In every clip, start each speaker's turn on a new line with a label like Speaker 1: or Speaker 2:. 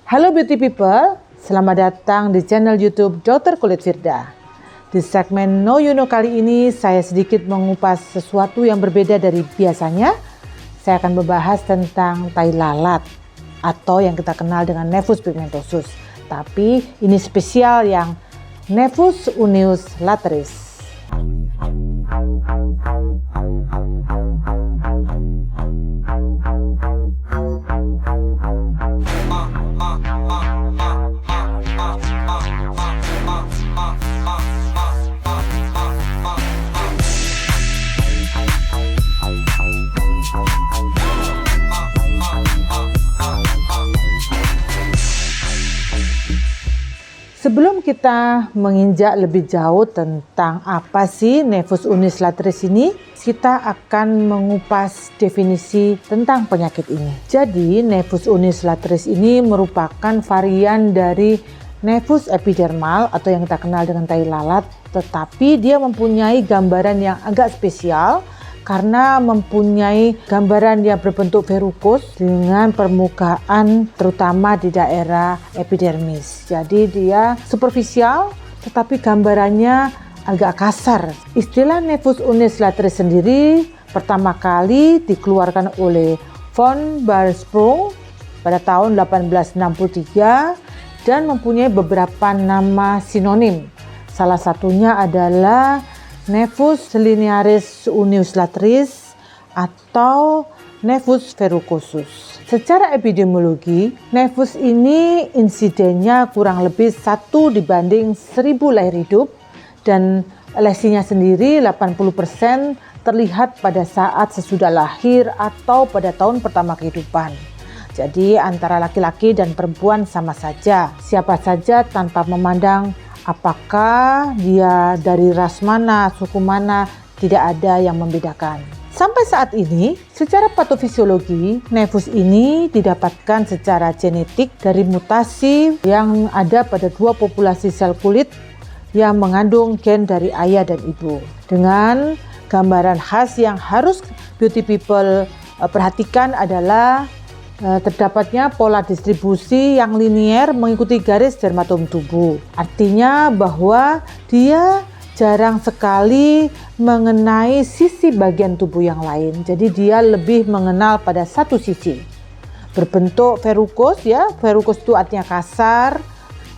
Speaker 1: Halo beauty people, selamat datang di channel YouTube Dr. Kulit Firda. Di segmen Know You Know kali ini saya sedikit mengupas sesuatu yang berbeda dari biasanya. Saya akan membahas tentang tai lalat atau yang kita kenal dengan Nephus pigmentosus. Tapi ini spesial yang Nephus unius lateris. Sebelum kita menginjak lebih jauh tentang apa sih Nephus unius lateris ini, kita akan mengupas definisi tentang penyakit ini. Jadi, Nephus unius lateris ini merupakan varian dari Nephus epidermal atau yang kita kenal dengan tai lalat, tetapi dia mempunyai gambaran yang agak spesial karena mempunyai gambaran yang berbentuk verrucous dengan permukaan terutama di daerah epidermis. Jadi dia superficial tetapi gambarannya agak kasar. Istilah Nephus unius lateris sendiri pertama kali dikeluarkan oleh von Baarsprung pada tahun 1863 dan mempunyai beberapa nama sinonim. Salah satunya adalah Nephus linearis unius lateris atau Nephus verrucosus. Secara epidemiologi, Nephus ini insidennya kurang lebih 1 dibanding 1000 lahir hidup dan lesinya sendiri 80% terlihat pada saat sesudah lahir atau pada tahun pertama kehidupan. Jadi antara laki-laki dan perempuan sama saja, siapa saja tanpa memandang apakah dia dari ras mana, suku mana, tidak ada yang membedakan. Sampai saat ini, secara patofisiologi, Nephus ini didapatkan secara genetik dari mutasi yang ada pada 2 populasi sel kulit yang mengandung gen dari ayah dan ibu. Dengan gambaran khas yang harus beauty people perhatikan adalah terdapatnya pola distribusi yang linier mengikuti garis dermatom tubuh. Artinya bahwa dia jarang sekali mengenai sisi bagian tubuh yang lain. Jadi dia lebih mengenal pada satu sisi. Berbentuk verrucous ya, verrucous itu artinya kasar.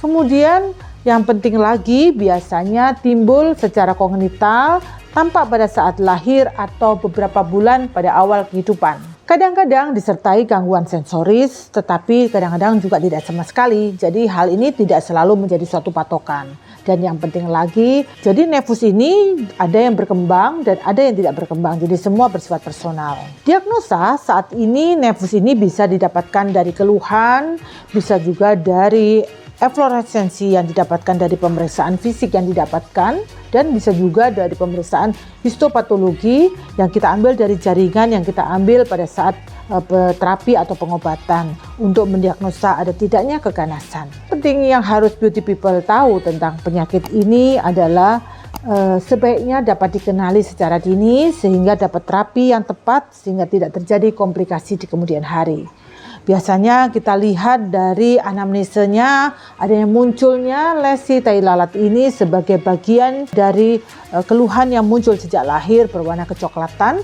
Speaker 1: Kemudian yang penting lagi biasanya timbul secara kongenital, tampak pada saat lahir atau beberapa bulan pada awal kehidupan. Kadang-kadang disertai gangguan sensoris, tetapi kadang-kadang juga tidak sama sekali. Jadi hal ini tidak selalu menjadi suatu patokan. Dan yang penting lagi, jadi Nephus ini ada yang berkembang dan ada yang tidak berkembang. Jadi semua bersifat personal. Diagnosa saat ini Nephus ini bisa didapatkan dari keluhan, bisa juga dari efloresensi yang didapatkan dari pemeriksaan fisik yang didapatkan, dan bisa juga dari pemeriksaan histopatologi yang kita ambil dari jaringan yang kita ambil pada saat terapi atau pengobatan untuk mendiagnosa ada tidaknya keganasan. Penting yang harus beauty people tahu tentang penyakit ini adalah sebaiknya dapat dikenali secara dini sehingga dapat terapi yang tepat sehingga tidak terjadi komplikasi di kemudian hari. Biasanya kita lihat dari anamnesenya adanya munculnya lesi tai lalat ini sebagai bagian dari keluhan yang muncul sejak lahir berwarna kecoklatan,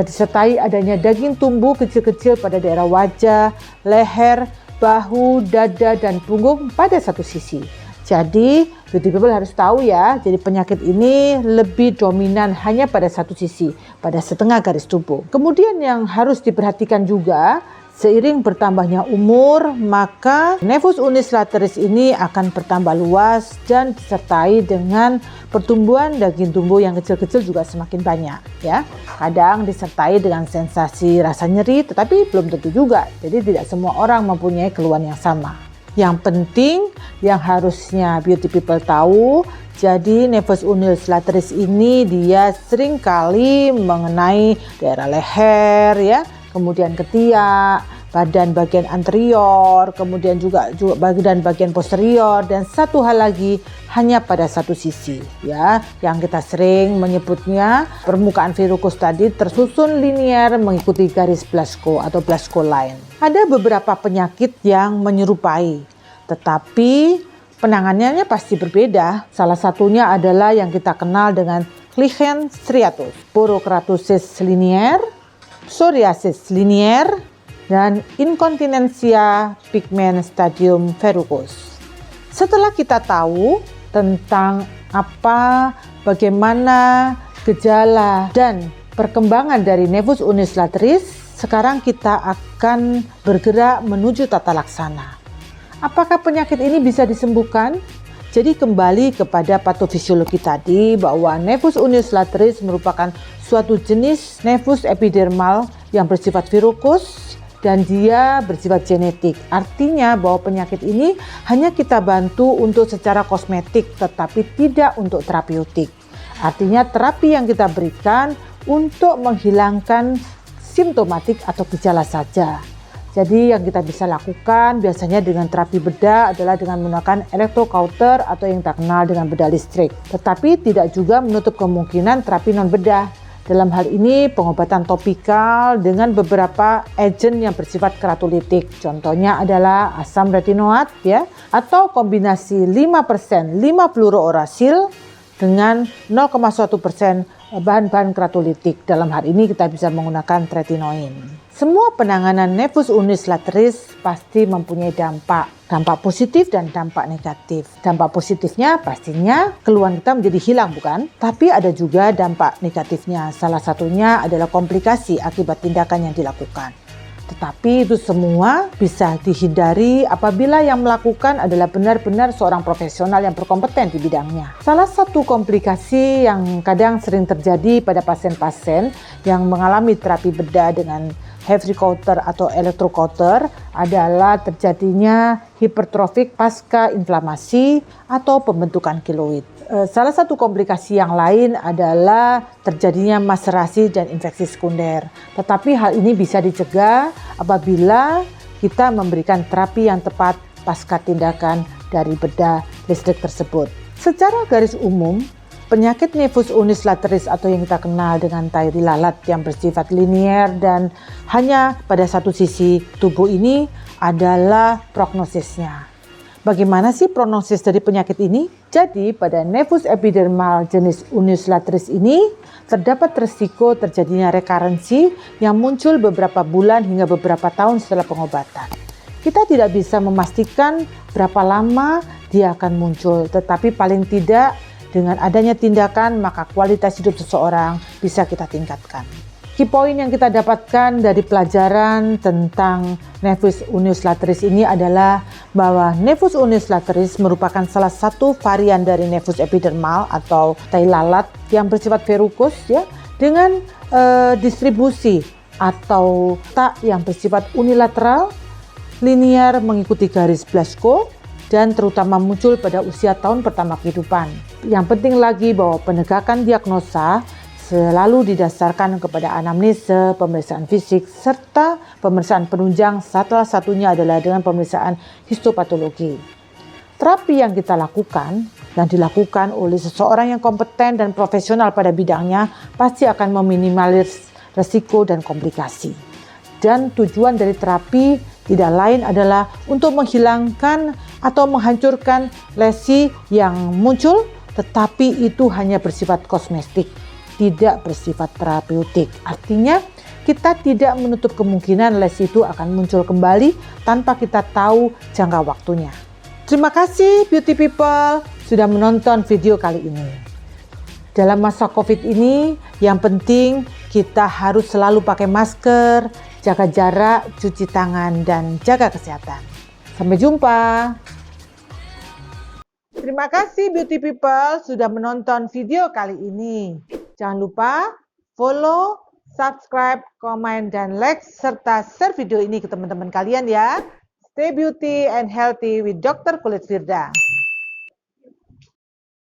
Speaker 1: disertai adanya daging tumbuh kecil-kecil pada daerah wajah, leher, bahu, dada, dan punggung pada satu sisi. Jadi beauty people harus tahu ya, jadi penyakit ini lebih dominan hanya pada satu sisi, pada setengah garis tubuh. Kemudian yang harus diperhatikan juga, seiring bertambahnya umur, maka Nephus unius lateris ini akan bertambah luas dan disertai dengan pertumbuhan daging tumbuh yang kecil-kecil juga semakin banyak ya. Kadang disertai dengan sensasi rasa nyeri, tetapi belum tentu juga. Jadi tidak semua orang mempunyai keluhan yang sama. Yang penting yang harusnya beauty people tahu, jadi Nephus unius lateris ini dia sering kali mengenai daerah leher ya, kemudian ketiak, badan bagian anterior, kemudian juga bagian posterior, dan satu hal lagi hanya pada satu sisi ya, yang kita sering menyebutnya permukaan verrucous tadi tersusun linier mengikuti garis Blaschko atau Blaschko line. Ada beberapa penyakit yang menyerupai, tetapi penanganannya pasti berbeda. Salah satunya adalah yang kita kenal dengan lichen striatus, porokeratosis linier, psoriasis linier, dan inkontinensia pigment stadium verrucous. Setelah kita tahu tentang bagaimana gejala dan perkembangan dari nevus unislateris, sekarang kita akan bergerak menuju tata laksana. Apakah penyakit ini bisa disembuhkan? Jadi kembali kepada patofisiologi tadi bahwa nevus unislateris merupakan suatu jenis nevus epidermal yang bersifat verrucous dan dia bersifat genetik. Artinya bahwa penyakit ini hanya kita bantu untuk secara kosmetik tetapi tidak untuk terapeutik. Artinya terapi yang kita berikan untuk menghilangkan simptomatik atau gejala saja. Jadi yang kita bisa lakukan biasanya dengan terapi bedah adalah dengan menggunakan electrocauter atau yang kita kenal dengan bedah listrik. Tetapi tidak juga menutup kemungkinan terapi non bedah. Dalam hal ini pengobatan topikal dengan beberapa agen yang bersifat keratolitik. Contohnya adalah asam retinoat ya, atau kombinasi 5% 5-fluorourasil dengan 0,1% bahan-bahan keratolitik. Dalam hal ini kita bisa menggunakan tretinoin. Semua penanganan nevus unislateris pasti mempunyai dampak positif dan dampak negatif. Dampak positifnya pastinya keluhan kita menjadi hilang, bukan? Tapi ada juga dampak negatifnya. Salah satunya adalah komplikasi akibat tindakan yang dilakukan. Tetapi itu semua bisa dihindari apabila yang melakukan adalah benar-benar seorang profesional yang berkompeten di bidangnya. Salah satu komplikasi yang kadang sering terjadi pada pasien-pasien yang mengalami terapi bedah dengan heavy counter atau electrocauter adalah terjadinya hipertrofik pasca inflamasi atau pembentukan keloid. Salah satu komplikasi yang lain adalah terjadinya maserasi dan infeksi sekunder. Tetapi hal ini bisa dicegah apabila kita memberikan terapi yang tepat pasca tindakan dari bedah listrik tersebut. Secara garis umum, penyakit nevus unislateris atau yang kita kenal dengan tairi lalat yang bersifat linier dan hanya pada satu sisi tubuh ini adalah prognosisnya. Bagaimana sih prognosis dari penyakit ini? Jadi pada nevus epidermal jenis unislateris ini terdapat resiko terjadinya rekarensi yang muncul beberapa bulan hingga beberapa tahun setelah pengobatan. Kita tidak bisa memastikan berapa lama dia akan muncul, tetapi paling tidak dengan adanya tindakan maka kualitas hidup seseorang bisa kita tingkatkan. Key point yang kita dapatkan dari pelajaran tentang nevus unislateris ini adalah bahwa nevus unislateris merupakan salah satu varian dari nevus epidermal atau tai lalat yang bersifat verrucous ya, dengan distribusi atau tak yang bersifat unilateral, linier mengikuti garis Blaschko dan terutama muncul pada usia tahun pertama kehidupan. Yang penting lagi bahwa penegakan diagnosa selalu didasarkan kepada anamnese, pemeriksaan fisik, serta pemeriksaan penunjang, salah satunya adalah dengan pemeriksaan histopatologi. Terapi yang kita lakukan dan dilakukan oleh seseorang yang kompeten dan profesional pada bidangnya pasti akan meminimalis resiko dan komplikasi. Dan tujuan dari terapi tidak lain adalah untuk menghilangkan atau menghancurkan lesi yang muncul, tetapi itu hanya bersifat kosmetik, tidak bersifat terapeutik. Artinya kita tidak menutup kemungkinan lesi itu akan muncul kembali tanpa kita tahu jangka waktunya. Terima kasih beauty people sudah menonton video kali ini. Dalam masa COVID ini yang penting kita harus selalu pakai masker, jaga jarak, cuci tangan, dan jaga kesehatan. Sampai jumpa. Terima kasih beauty people sudah menonton video kali ini. Jangan lupa follow, subscribe, komen, dan like, serta share video ini ke teman-teman kalian ya. Stay beauty and healthy with Dr. Kulit Firda.